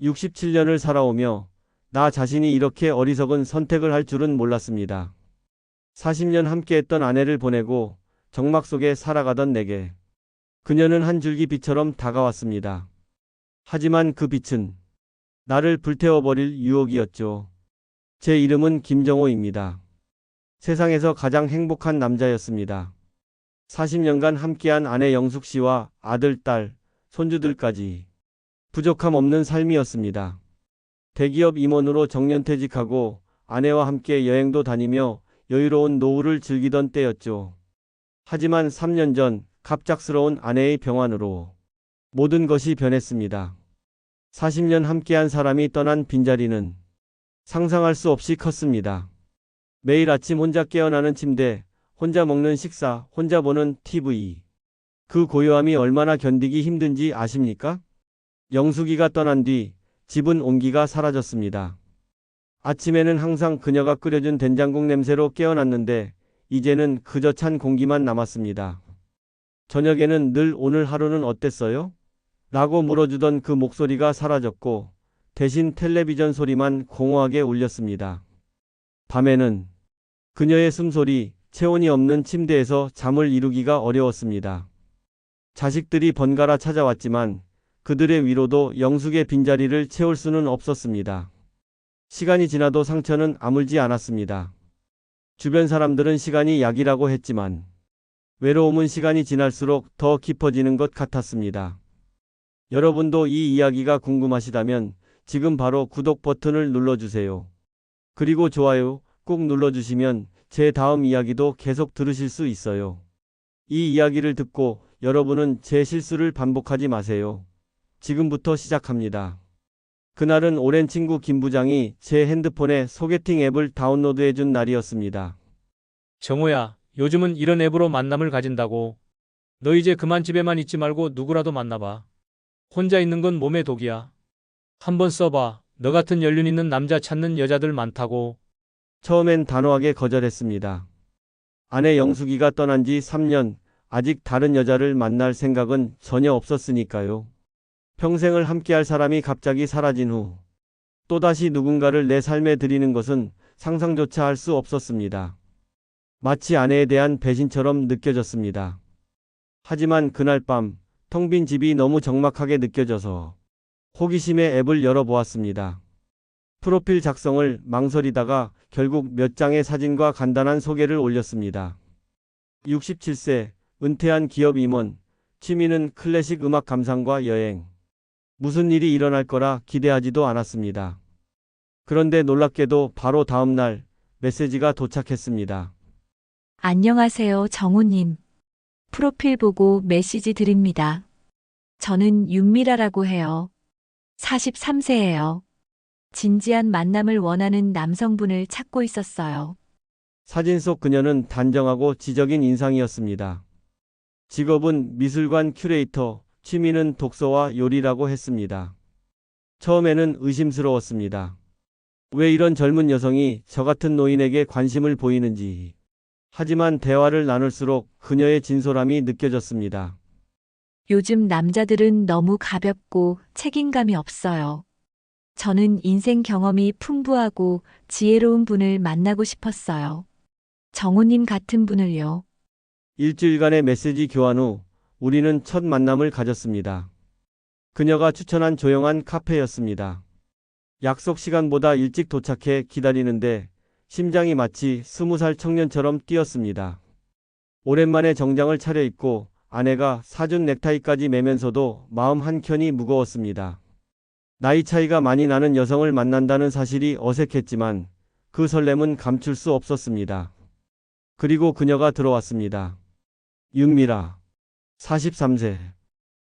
67년을 살아오며 나 자신이 이렇게 어리석은 선택을 할 줄은 몰랐습니다. 40년 함께했던 아내를 보내고 정막 속에 살아가던 내게 그녀는 한 줄기 빛처럼 다가왔습니다. 하지만 그 빛은 나를 불태워버릴 유혹이었죠. 제 이름은 김정호입니다. 세상에서 가장 행복한 남자였습니다. 40년간 함께한 아내 영숙 씨와 아들, 딸, 손주들까지 부족함 없는 삶이었습니다. 대기업 임원으로 정년퇴직하고 아내와 함께 여행도 다니며 여유로운 노후를 즐기던 때였죠. 하지만 3년 전 갑작스러운 아내의 병환으로 모든 것이 변했습니다. 40년 함께한 사람이 떠난 빈자리는 상상할 수 없이 컸습니다. 매일 아침 혼자 깨어나는 침대, 혼자 먹는 식사, 혼자 보는 TV. 그 고요함이 얼마나 견디기 힘든지 아십니까? 영숙이가 떠난 뒤 집은 온기가 사라졌습니다. 아침에는 항상 그녀가 끓여준 된장국 냄새로 깨어났는데 이제는 그저 찬 공기만 남았습니다. 저녁에는 늘 오늘 하루는 어땠어요? 라고 물어주던 그 목소리가 사라졌고 대신 텔레비전 소리만 공허하게 울렸습니다. 밤에는 그녀의 숨소리, 체온이 없는 침대에서 잠을 이루기가 어려웠습니다. 자식들이 번갈아 찾아왔지만 그들의 위로도 영숙의 빈자리를 채울 수는 없었습니다. 시간이 지나도 상처는 아물지 않았습니다. 주변 사람들은 시간이 약이라고 했지만 외로움은 시간이 지날수록 더 깊어지는 것 같았습니다. 여러분도 이 이야기가 궁금하시다면 지금 바로 구독 버튼을 눌러주세요. 그리고 좋아요 꾹 눌러주시면 제 다음 이야기도 계속 들으실 수 있어요. 이 이야기를 듣고 여러분은 제 실수를 반복하지 마세요. 지금부터 시작합니다. 그날은 오랜 친구 김 부장이 제 핸드폰에 소개팅 앱을 다운로드해준 날이었습니다. 정호야, 요즘은 이런 앱으로 만남을 가진다고. 너 이제 그만 집에만 있지 말고 누구라도 만나봐. 혼자 있는 건 몸에 독이야. 한번 써봐. 너 같은 연륜 있는 남자 찾는 여자들 많다고. 처음엔 단호하게 거절했습니다. 아내 영숙이가 떠난 지 3년, 아직 다른 여자를 만날 생각은 전혀 없었으니까요. 평생을 함께할 사람이 갑자기 사라진 후 또다시 누군가를 내 삶에 들이는 것은 상상조차 할 수 없었습니다. 마치 아내에 대한 배신처럼 느껴졌습니다. 하지만 그날 밤 텅 빈 집이 너무 적막하게 느껴져서 호기심에 앱을 열어보았습니다. 프로필 작성을 망설이다가 결국 몇 장의 사진과 간단한 소개를 올렸습니다. 67세, 은퇴한 기업 임원, 취미는 클래식 음악 감상과 여행. 무슨 일이 일어날 거라 기대하지도 않았습니다. 그런데 놀랍게도 바로 다음 날 메시지가 도착했습니다. 안녕하세요, 정호님. 프로필 보고 메시지 드립니다. 저는 윤미라라고 해요. 43세예요. 진지한 만남을 원하는 남성분을 찾고 있었어요. 사진 속 그녀는 단정하고 지적인 인상이었습니다. 직업은 미술관 큐레이터, 취미는 독서와 요리라고 했습니다. 처음에는 의심스러웠습니다. 왜 이런 젊은 여성이 저 같은 노인에게 관심을 보이는지. 하지만 대화를 나눌수록 그녀의 진솔함이 느껴졌습니다. 요즘 남자들은 너무 가볍고 책임감이 없어요. 저는 인생 경험이 풍부하고 지혜로운 분을 만나고 싶었어요. 정호님 같은 분을요. 일주일간의 메시지 교환 후 우리는 첫 만남을 가졌습니다. 그녀가 추천한 조용한 카페였습니다. 약속 시간보다 일찍 도착해 기다리는데 심장이 마치 20살 청년처럼 뛰었습니다. 오랜만에 정장을 차려입고 아내가 사준 넥타이까지 매면서도 마음 한켠이 무거웠습니다. 나이 차이가 많이 나는 여성을 만난다는 사실이 어색했지만 그 설렘은 감출 수 없었습니다. 그리고 그녀가 들어왔습니다. 윤미라, 43세.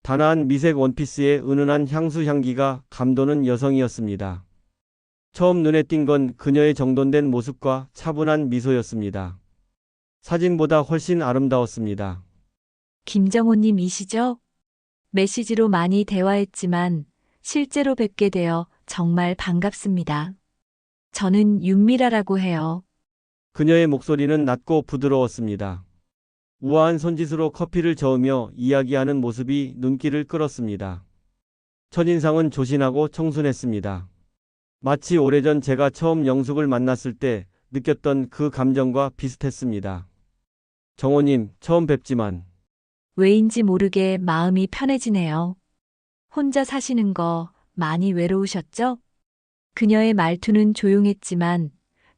단아한 미색 원피스에 은은한 향수 향기가 감도는 여성이었습니다. 처음 눈에 띈 건 그녀의 정돈된 모습과 차분한 미소였습니다. 사진보다 훨씬 아름다웠습니다. 김정호님이시죠? 메시지로 많이 대화했지만 실제로 뵙게 되어 정말 반갑습니다. 저는 윤미라라고 해요. 그녀의 목소리는 낮고 부드러웠습니다. 우아한 손짓으로 커피를 저으며 이야기하는 모습이 눈길을 끌었습니다. 첫인상은 조신하고 청순했습니다. 마치 오래전 제가 처음 영숙을 만났을 때 느꼈던 그 감정과 비슷했습니다. 정호님, 처음 뵙지만 왜인지 모르게 마음이 편해지네요. 혼자 사시는 거 많이 외로우셨죠? 그녀의 말투는 조용했지만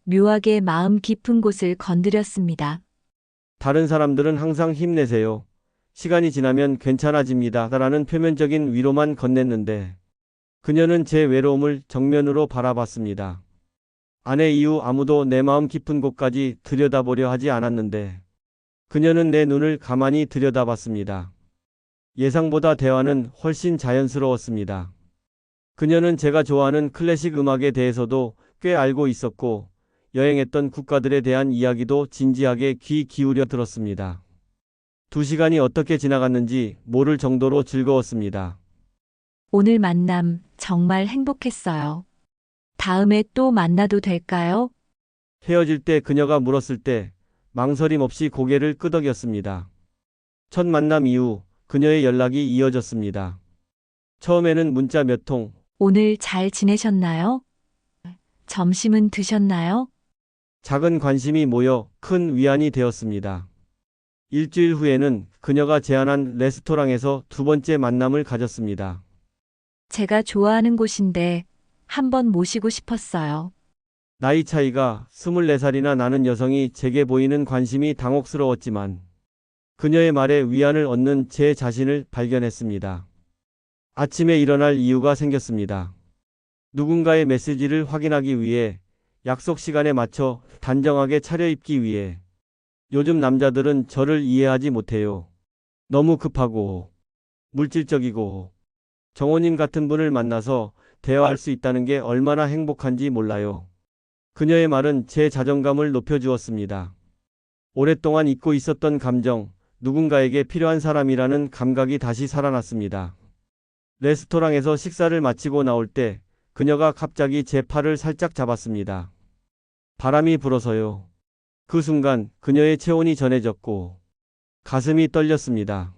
묘하게 마음 깊은 곳을 건드렸습니다. 다른 사람들은 항상 힘내세요. 시간이 지나면 괜찮아집니다. 라는 표면적인 위로만 건넸는데 그녀는 제 외로움을 정면으로 바라봤습니다. 아내 이후 아무도 내 마음 깊은 곳까지 들여다보려 하지 않았는데 그녀는 내 눈을 가만히 들여다봤습니다. 예상보다 대화는 훨씬 자연스러웠습니다. 그녀는 제가 좋아하는 클래식 음악에 대해서도 꽤 알고 있었고 여행했던 국가들에 대한 이야기도 진지하게 귀 기울여 들었습니다. 2시간이 어떻게 지나갔는지 모를 정도로 즐거웠습니다. 오늘 만남 정말 행복했어요. 다음에 또 만나도 될까요? 헤어질 때 그녀가 물었을 때 망설임 없이 고개를 끄덕였습니다. 첫 만남 이후 그녀의 연락이 이어졌습니다. 처음에는 문자 몇 통, 오늘 잘 지내셨나요? 점심은 드셨나요? 작은 관심이 모여 큰 위안이 되었습니다. 일주일 후에는 그녀가 제안한 레스토랑에서 2번째 만남을 가졌습니다. 제가 좋아하는 곳인데 한번 모시고 싶었어요. 나이 차이가 24살이나 나는 여성이 제게 보이는 관심이 당혹스러웠지만 그녀의 말에 위안을 얻는 제 자신을 발견했습니다. 아침에 일어날 이유가 생겼습니다. 누군가의 메시지를 확인하기 위해, 약속 시간에 맞춰 단정하게 차려입기 위해. 요즘 남자들은 저를 이해하지 못해요. 너무 급하고 물질적이고. 정호님 같은 분을 만나서 대화할 수 있다는 게 얼마나 행복한지 몰라요. 그녀의 말은 제 자존감을 높여주었습니다. 오랫동안 잊고 있었던 감정, 누군가에게 필요한 사람이라는 감각이 다시 살아났습니다. 레스토랑에서 식사를 마치고 나올 때 그녀가 갑자기 제 팔을 살짝 잡았습니다. 바람이 불어서요. 그 순간 그녀의 체온이 전해졌고 가슴이 떨렸습니다.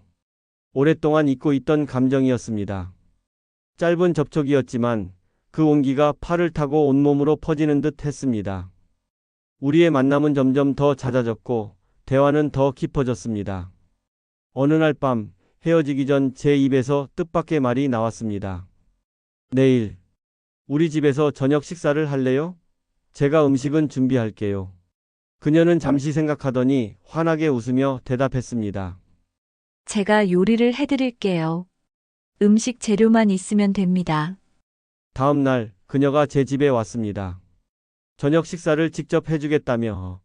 오랫동안 잊고 있던 감정이었습니다. 짧은 접촉이었지만 그 온기가 팔을 타고 온몸으로 퍼지는 듯 했습니다. 우리의 만남은 점점 더 잦아졌고 대화는 더 깊어졌습니다. 어느 날 밤 헤어지기 전 제 입에서 뜻밖의 말이 나왔습니다. 내일 우리 집에서 저녁 식사를 할래요? 제가 음식은 준비할게요. 그녀는 잠시 생각하더니 환하게 웃으며 대답했습니다. 제가 요리를 해드릴게요. 음식 재료만 있으면 됩니다. 다음 날 그녀가 제 집에 왔습니다. 저녁 식사를 직접 해주겠다며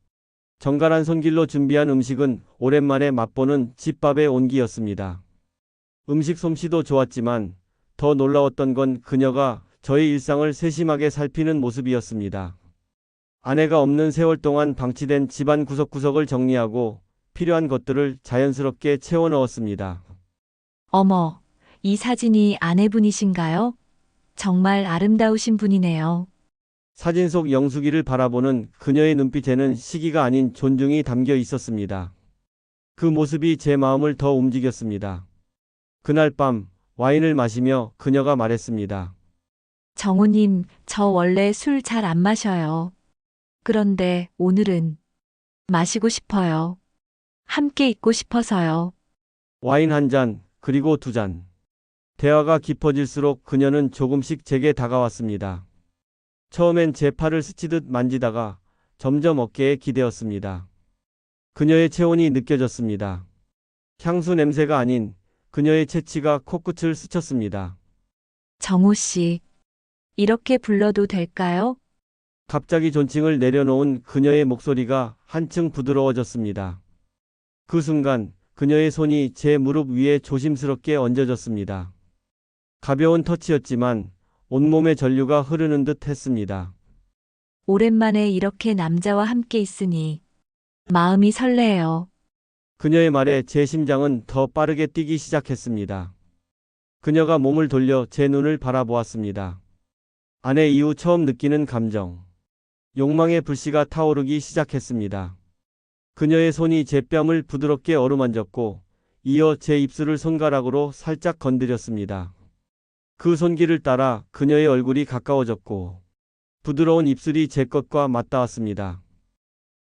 정갈한 손길로 준비한 음식은 오랜만에 맛보는 집밥의 온기였습니다. 음식 솜씨도 좋았지만 더 놀라웠던 건 그녀가 저의 일상을 세심하게 살피는 모습이었습니다. 아내가 없는 세월 동안 방치된 집안 구석구석을 정리하고 필요한 것들을 자연스럽게 채워 넣었습니다. 어머, 이 사진이 아내분이신가요? 정말 아름다우신 분이네요. 사진 속 영숙이를 바라보는 그녀의 눈빛에는 시기가 아닌 존중이 담겨 있었습니다. 그 모습이 제 마음을 더 움직였습니다. 그날 밤 와인을 마시며 그녀가 말했습니다. 정호님, 저 원래 술 잘 안 마셔요. 그런데 오늘은 마시고 싶어요. 함께 있고 싶어서요. 와인 한 잔, 그리고 2잔. 대화가 깊어질수록 그녀는 조금씩 제게 다가왔습니다. 처음엔 제 팔을 스치듯 만지다가 점점 어깨에 기대었습니다. 그녀의 체온이 느껴졌습니다. 향수 냄새가 아닌 그녀의 체취가 코끝을 스쳤습니다. 정호 씨, 이렇게 불러도 될까요? 갑자기 존칭을 내려놓은 그녀의 목소리가 한층 부드러워졌습니다. 그 순간 그녀의 손이 제 무릎 위에 조심스럽게 얹어졌습니다. 가벼운 터치였지만 온몸에 전류가 흐르는 듯 했습니다. 오랜만에 이렇게 남자와 함께 있으니 마음이 설레요. 그녀의 말에 제 심장은 더 빠르게 뛰기 시작했습니다. 그녀가 몸을 돌려 제 눈을 바라보았습니다. 아내 이후 처음 느끼는 감정. 욕망의 불씨가 타오르기 시작했습니다. 그녀의 손이 제 뺨을 부드럽게 어루만졌고 이어 제 입술을 손가락으로 살짝 건드렸습니다. 그 손길을 따라 그녀의 얼굴이 가까워졌고 부드러운 입술이 제 것과 맞닿았습니다.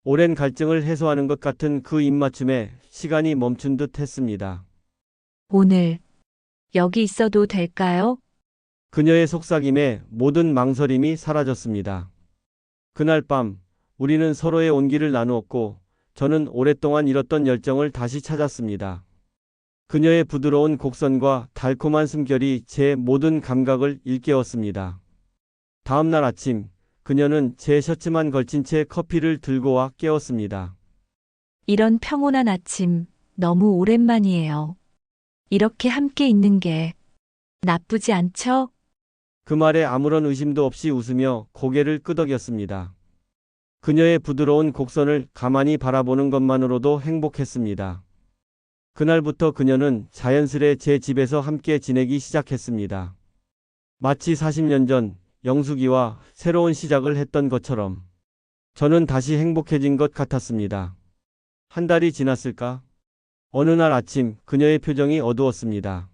오랜 갈증을 해소하는 것 같은 그 입맞춤에 시간이 멈춘 듯 했습니다. 오늘 여기 있어도 될까요? 그녀의 속삭임에 모든 망설임이 사라졌습니다. 그날 밤 우리는 서로의 온기를 나누었고 저는 오랫동안 잃었던 열정을 다시 찾았습니다. 그녀의 부드러운 곡선과 달콤한 숨결이 제 모든 감각을 일깨웠습니다. 다음 날 아침 그녀는 제 셔츠만 걸친 채 커피를 들고 와 깨웠습니다. 이런 평온한 아침 너무 오랜만이에요. 이렇게 함께 있는 게 나쁘지 않죠? 그 말에 아무런 의심도 없이 웃으며 고개를 끄덕였습니다. 그녀의 부드러운 곡선을 가만히 바라보는 것만으로도 행복했습니다. 그날부터 그녀는 자연스레 제 집에서 함께 지내기 시작했습니다. 마치 40년 전 영숙이와 새로운 시작을 했던 것처럼 저는 다시 행복해진 것 같았습니다. 한 달이 지났을까? 어느 날 아침 그녀의 표정이 어두웠습니다.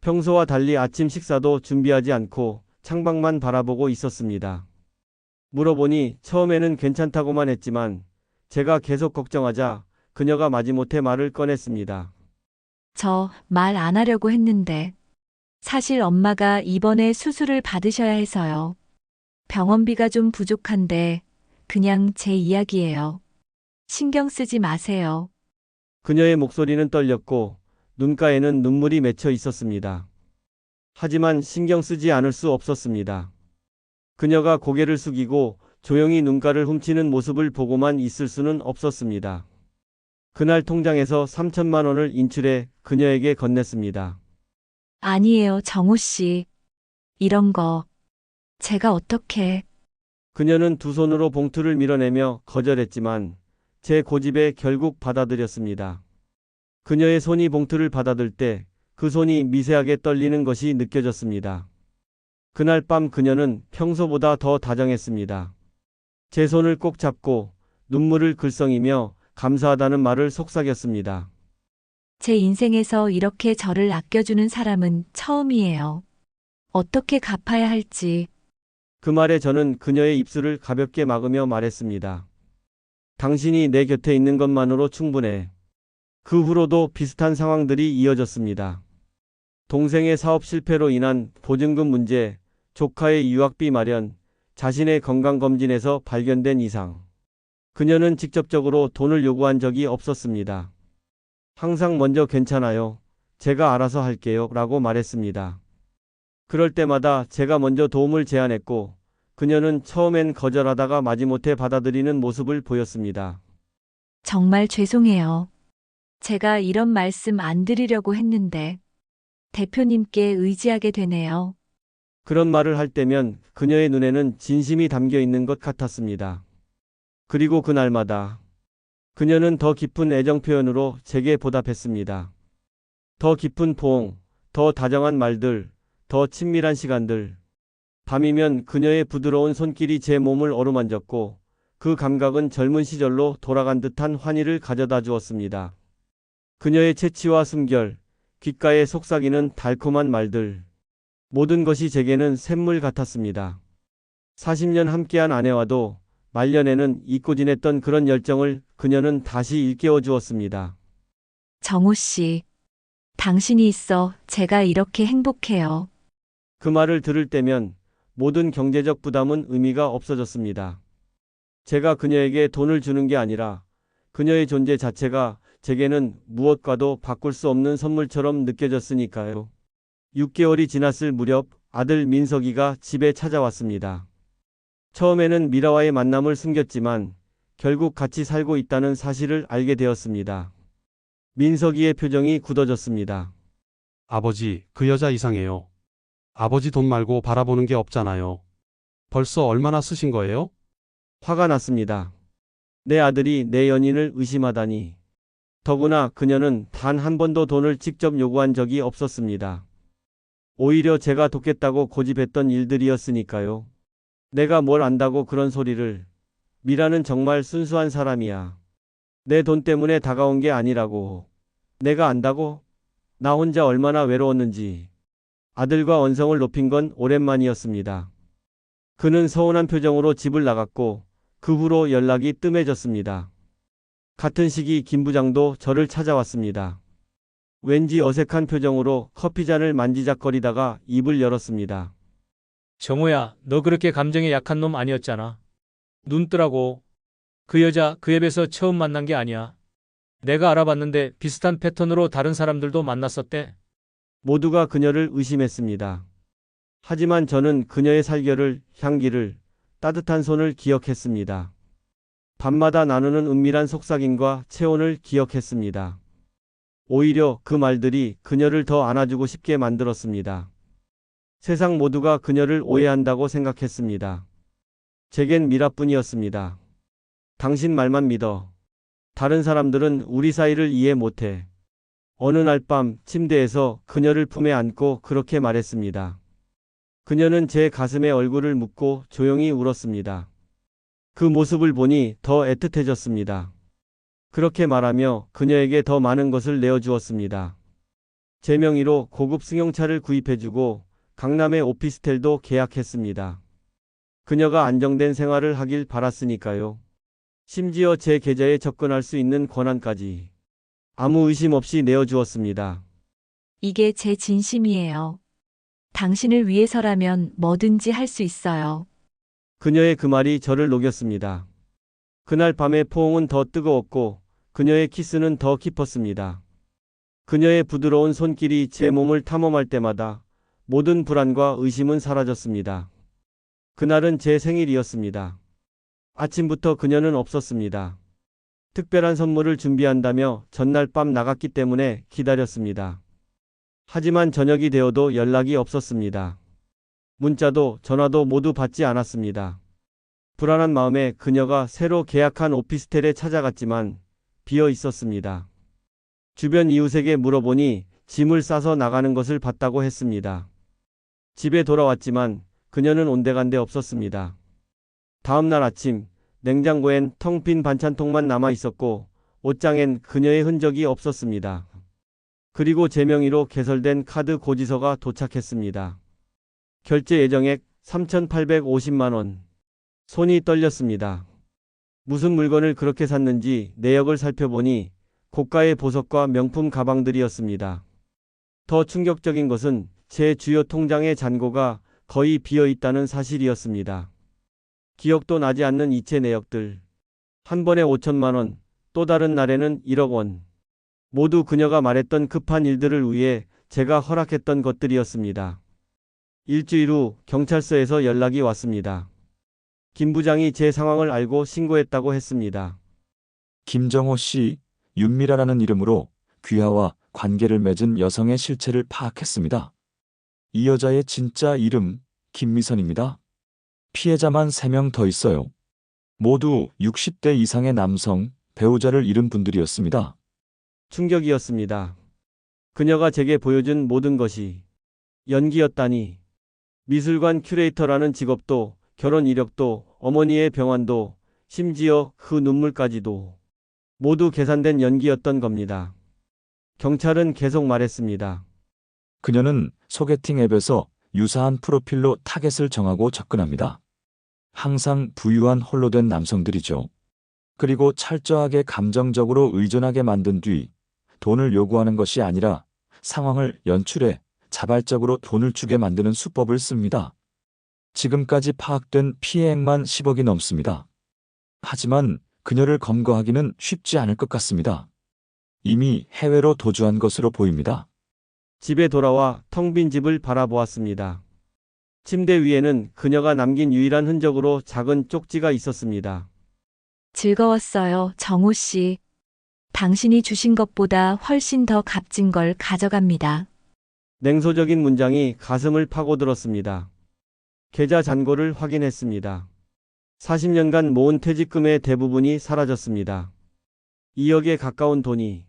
평소와 달리 아침 식사도 준비하지 않고 창밖만 바라보고 있었습니다. 물어보니 처음에는 괜찮다고만 했지만 제가 계속 걱정하자 그녀가 마지못해 말을 꺼냈습니다. 저 말 안 하려고 했는데 사실 엄마가 이번에 수술을 받으셔야 해서요. 병원비가 좀 부족한데 그냥 제 이야기예요. 신경 쓰지 마세요. 그녀의 목소리는 떨렸고 눈가에는 눈물이 맺혀 있었습니다. 하지만 신경 쓰지 않을 수 없었습니다. 그녀가 고개를 숙이고 조용히 눈가를 훔치는 모습을 보고만 있을 수는 없었습니다. 그날 통장에서 3천만 원을 인출해 그녀에게 건넸습니다. 아니에요, 정호 씨. 이런 거 제가 어떻게... 그녀는 두 손으로 봉투를 밀어내며 거절했지만 제 고집에 결국 받아들였습니다. 그녀의 손이 봉투를 받아들 때 그 손이 미세하게 떨리는 것이 느껴졌습니다. 그날 밤 그녀는 평소보다 더 다정했습니다. 제 손을 꼭 잡고 눈물을 글썽이며 감사하다는 말을 속삭였습니다. 제 인생에서 이렇게 저를 아껴주는 사람은 처음이에요. 어떻게 갚아야 할지... 그 말에 저는 그녀의 입술을 가볍게 막으며 말했습니다. 당신이 내 곁에 있는 것만으로 충분해. 그 후로도 비슷한 상황들이 이어졌습니다. 동생의 사업 실패로 인한 보증금 문제, 조카의 유학비 마련, 자신의 건강검진에서 발견된 이상. 그녀는 직접적으로 돈을 요구한 적이 없었습니다. 항상 먼저 괜찮아요. 제가 알아서 할게요. 라고 말했습니다. 그럴 때마다 제가 먼저 도움을 제안했고 그녀는 처음엔 거절하다가 마지못해 받아들이는 모습을 보였습니다. 정말 죄송해요. 제가 이런 말씀 안 드리려고 했는데 대표님께 의지하게 되네요. 그런 말을 할 때면 그녀의 눈에는 진심이 담겨 있는 것 같았습니다. 그리고 그날마다 그녀는 더 깊은 애정 표현으로 제게 보답했습니다. 더 깊은 포옹, 더 다정한 말들, 더 친밀한 시간들. 밤이면 그녀의 부드러운 손길이 제 몸을 어루만졌고 그 감각은 젊은 시절로 돌아간 듯한 환희를 가져다 주었습니다. 그녀의 채취와 숨결, 귓가에 속삭이는 달콤한 말들. 모든 것이 제게는 샘물 같았습니다. 40년 함께한 아내와도 말년에는 잊고 지냈던 그런 열정을 그녀는 다시 일깨워 주었습니다. 정호 씨, 당신이 있어 제가 이렇게 행복해요. 그 말을 들을 때면 모든 경제적 부담은 의미가 없어졌습니다. 제가 그녀에게 돈을 주는 게 아니라 그녀의 존재 자체가 제게는 무엇과도 바꿀 수 없는 선물처럼 느껴졌으니까요. 6개월이 지났을 무렵 아들 민석이가 집에 찾아왔습니다. 처음에는 미라와의 만남을 숨겼지만 결국 같이 살고 있다는 사실을 알게 되었습니다. 민석이의 표정이 굳어졌습니다. 아버지, 그 여자 이상해요. 아버지 돈 말고 바라보는 게 없잖아요. 벌써 얼마나 쓰신 거예요? 화가 났습니다. 내 아들이 내 연인을 의심하다니. 더구나 그녀는 단 한 번도 돈을 직접 요구한 적이 없었습니다. 오히려 제가 돕겠다고 고집했던 일들이었으니까요. 내가 뭘 안다고 그런 소리를. 미라는 정말 순수한 사람이야. 내 돈 때문에 다가온 게 아니라고. 내가 안다고? 나 혼자 얼마나 외로웠는지. 아들과 언성을 높인 건 오랜만이었습니다. 그는 서운한 표정으로 집을 나갔고 그 후로 연락이 뜸해졌습니다. 같은 시기 김 부장도 저를 찾아왔습니다. 왠지 어색한 표정으로 커피잔을 만지작거리다가 입을 열었습니다. 정호야, 너 그렇게 감정에 약한 놈 아니었잖아. 눈 뜨라고. 그 여자 그 앱에서 처음 만난 게 아니야. 내가 알아봤는데 비슷한 패턴으로 다른 사람들도 만났었대. 모두가 그녀를 의심했습니다. 하지만 저는 그녀의 살결을, 향기를, 따뜻한 손을 기억했습니다. 밤마다 나누는 은밀한 속삭임과 체온을 기억했습니다. 오히려 그 말들이 그녀를 더 안아주고 싶게 만들었습니다. 세상 모두가 그녀를 오해한다고 생각했습니다. 제겐 미라뿐이었습니다. 당신 말만 믿어. 다른 사람들은 우리 사이를 이해 못해. 어느 날 밤 침대에서 그녀를 품에 안고 그렇게 말했습니다. 그녀는 제 가슴에 얼굴을 묻고 조용히 울었습니다. 그 모습을 보니 더 애틋해졌습니다. 그렇게 말하며 그녀에게 더 많은 것을 내어주었습니다. 제 명의로 고급 승용차를 구입해주고 강남의 오피스텔도 계약했습니다. 그녀가 안정된 생활을 하길 바랐으니까요. 심지어 제 계좌에 접근할 수 있는 권한까지 아무 의심 없이 내어주었습니다. 이게 제 진심이에요. 당신을 위해서라면 뭐든지 할 수 있어요. 그녀의 그 말이 저를 녹였습니다. 그날 밤의 포옹은 더 뜨거웠고 그녀의 키스는 더 깊었습니다. 그녀의 부드러운 손길이 제 몸을 탐험할 때마다 모든 불안과 의심은 사라졌습니다. 그날은 제 생일이었습니다. 아침부터 그녀는 없었습니다. 특별한 선물을 준비한다며 전날 밤 나갔기 때문에 기다렸습니다. 하지만 저녁이 되어도 연락이 없었습니다. 문자도 전화도 모두 받지 않았습니다. 불안한 마음에 그녀가 새로 계약한 오피스텔에 찾아갔지만 비어 있었습니다. 주변 이웃에게 물어보니 짐을 싸서 나가는 것을 봤다고 했습니다. 집에 돌아왔지만 그녀는 온데간데 없었습니다. 다음 날 아침 냉장고엔 텅 빈 반찬통만 남아 있었고 옷장엔 그녀의 흔적이 없었습니다. 그리고 제 명의로 개설된 카드 고지서가 도착했습니다. 결제 예정액 3,850만 원. 손이 떨렸습니다. 무슨 물건을 그렇게 샀는지 내역을 살펴보니 고가의 보석과 명품 가방들이었습니다. 더 충격적인 것은 제 주요 통장의 잔고가 거의 비어 있다는 사실이었습니다. 기억도 나지 않는 이체 내역들. 한 번에 5천만 원, 또 다른 날에는 1억 원. 모두 그녀가 말했던 급한 일들을 위해 제가 허락했던 것들이었습니다. 일주일 후 경찰서에서 연락이 왔습니다. 김 부장이 제 상황을 알고 신고했다고 했습니다. 김정호 씨, 윤미라라는 이름으로 귀하와 관계를 맺은 여성의 실체를 파악했습니다. 이 여자의 진짜 이름 김미선입니다. 피해자만 3명 더 있어요. 모두 60대 이상의 남성, 배우자를 잃은 분들이었습니다. 충격이었습니다. 그녀가 제게 보여준 모든 것이 연기였다니. 미술관 큐레이터라는 직업도, 결혼 이력도, 어머니의 병환도, 심지어 그 눈물까지도 모두 계산된 연기였던 겁니다. 경찰은 계속 말했습니다. 그녀는 소개팅 앱에서 유사한 프로필로 타겟을 정하고 접근합니다. 항상 부유한 홀로 된 남성들이죠. 그리고 철저하게 감정적으로 의존하게 만든 뒤 돈을 요구하는 것이 아니라 상황을 연출해 자발적으로 돈을 주게 만드는 수법을 씁니다. 지금까지 파악된 피해액만 10억이 넘습니다. 하지만 그녀를 검거하기는 쉽지 않을 것 같습니다. 이미 해외로 도주한 것으로 보입니다. 집에 돌아와 텅 빈 집을 바라보았습니다. 침대 위에는 그녀가 남긴 유일한 흔적으로 작은 쪽지가 있었습니다. 즐거웠어요, 정호 씨. 당신이 주신 것보다 훨씬 더 값진 걸 가져갑니다. 냉소적인 문장이 가슴을 파고들었습니다. 계좌 잔고를 확인했습니다. 40년간 모은 퇴직금의 대부분이 사라졌습니다. 2억에 가까운 돈이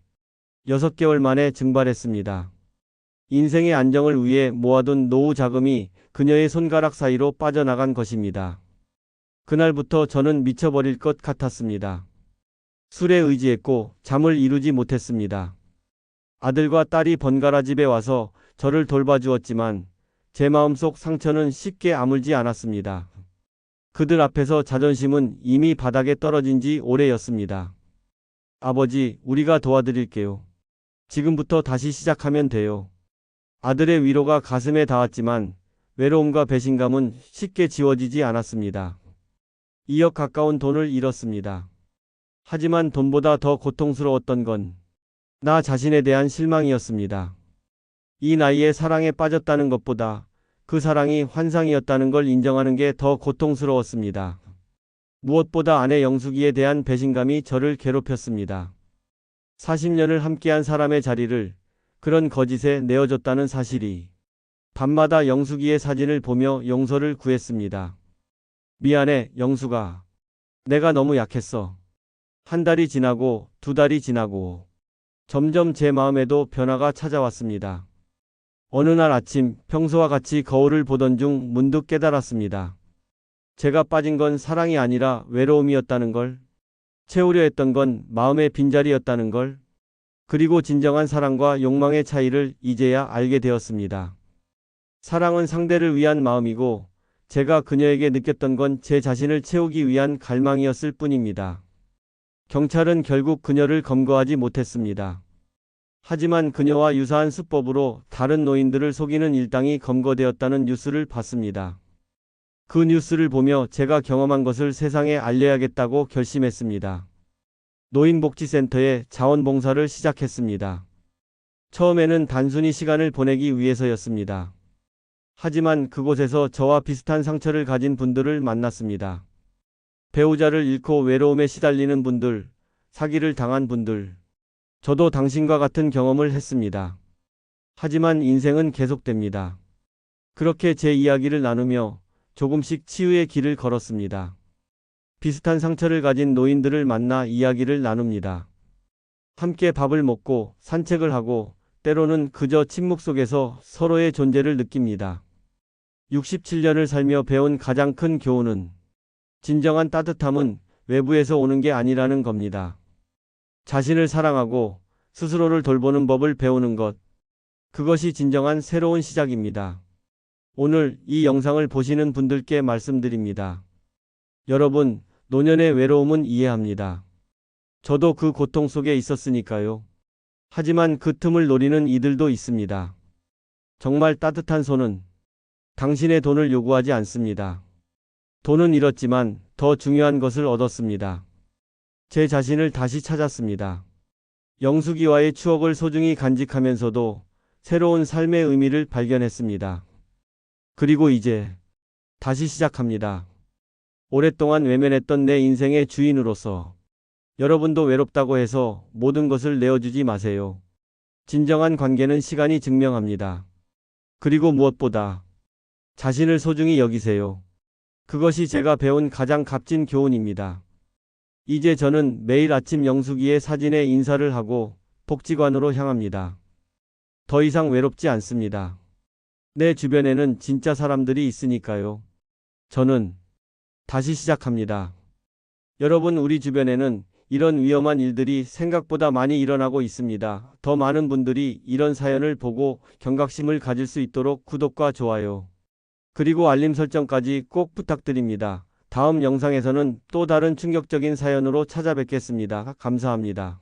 6개월 만에 증발했습니다. 인생의 안정을 위해 모아둔 노후 자금이 그녀의 손가락 사이로 빠져나간 것입니다. 그날부터 저는 미쳐버릴 것 같았습니다. 술에 의지했고 잠을 이루지 못했습니다. 아들과 딸이 번갈아 집에 와서 저를 돌봐주었지만 제 마음속 상처는 쉽게 아물지 않았습니다. 그들 앞에서 자존심은 이미 바닥에 떨어진 지 오래였습니다. 아버지, 우리가 도와드릴게요. 지금부터 다시 시작하면 돼요. 아들의 위로가 가슴에 닿았지만 외로움과 배신감은 쉽게 지워지지 않았습니다. 2억 가까운 돈을 잃었습니다. 하지만 돈보다 더 고통스러웠던 건 나 자신에 대한 실망이었습니다. 이 나이에 사랑에 빠졌다는 것보다 그 사랑이 환상이었다는 걸 인정하는 게 더 고통스러웠습니다. 무엇보다 아내 영숙이에 대한 배신감이 저를 괴롭혔습니다. 40년을 함께한 사람의 자리를 그런 거짓에 내어줬다는 사실이. 밤마다 영숙이의 사진을 보며 용서를 구했습니다. 미안해, 영숙아. 내가 너무 약했어. 한 달이 지나고 2달이 지나고 점점 제 마음에도 변화가 찾아왔습니다. 어느 날 아침 평소와 같이 거울을 보던 중 문득 깨달았습니다. 제가 빠진 건 사랑이 아니라 외로움이었다는 걸, 채우려 했던 건 마음의 빈자리였다는 걸, 그리고 진정한 사랑과 욕망의 차이를 이제야 알게 되었습니다. 사랑은 상대를 위한 마음이고 제가 그녀에게 느꼈던 건 제 자신을 채우기 위한 갈망이었을 뿐입니다. 경찰은 결국 그녀를 검거하지 못했습니다. 하지만 그녀와 유사한 수법으로 다른 노인들을 속이는 일당이 검거되었다는 뉴스를 봤습니다. 그 뉴스를 보며 제가 경험한 것을 세상에 알려야겠다고 결심했습니다. 노인복지센터에 자원봉사를 시작했습니다. 처음에는 단순히 시간을 보내기 위해서였습니다. 하지만 그곳에서 저와 비슷한 상처를 가진 분들을 만났습니다. 배우자를 잃고 외로움에 시달리는 분들, 사기를 당한 분들. 저도 당신과 같은 경험을 했습니다. 하지만 인생은 계속됩니다. 그렇게 제 이야기를 나누며 조금씩 치유의 길을 걸었습니다. 비슷한 상처를 가진 노인들을 만나 이야기를 나눕니다. 함께 밥을 먹고 산책을 하고 때로는 그저 침묵 속에서 서로의 존재를 느낍니다. 67년을 살며 배운 가장 큰 교훈은 진정한 따뜻함은 외부에서 오는 게 아니라는 겁니다. 자신을 사랑하고 스스로를 돌보는 법을 배우는 것. 그것이 진정한 새로운 시작입니다. 오늘 이 영상을 보시는 분들께 말씀드립니다. 여러분, 노년의 외로움은 이해합니다. 저도 그 고통 속에 있었으니까요. 하지만 그 틈을 노리는 이들도 있습니다. 정말 따뜻한 손은 당신의 돈을 요구하지 않습니다. 돈은 잃었지만 더 중요한 것을 얻었습니다. 제 자신을 다시 찾았습니다. 영숙이와의 추억을 소중히 간직하면서도 새로운 삶의 의미를 발견했습니다. 그리고 이제 다시 시작합니다. 오랫동안 외면했던 내 인생의 주인으로서. 여러분도 외롭다고 해서 모든 것을 내어주지 마세요. 진정한 관계는 시간이 증명합니다. 그리고 무엇보다 자신을 소중히 여기세요. 그것이 제가 배운 가장 값진 교훈입니다. 이제 저는 매일 아침 영숙이의 사진에 인사를 하고 복지관으로 향합니다. 더 이상 외롭지 않습니다. 내 주변에는 진짜 사람들이 있으니까요. 저는 다시 시작합니다. 여러분, 우리 주변에는 이런 위험한 일들이 생각보다 많이 일어나고 있습니다. 더 많은 분들이 이런 사연을 보고 경각심을 가질 수 있도록 구독과 좋아요, 그리고 알림 설정까지 꼭 부탁드립니다. 다음 영상에서는 또 다른 충격적인 사연으로 찾아뵙겠습니다. 감사합니다.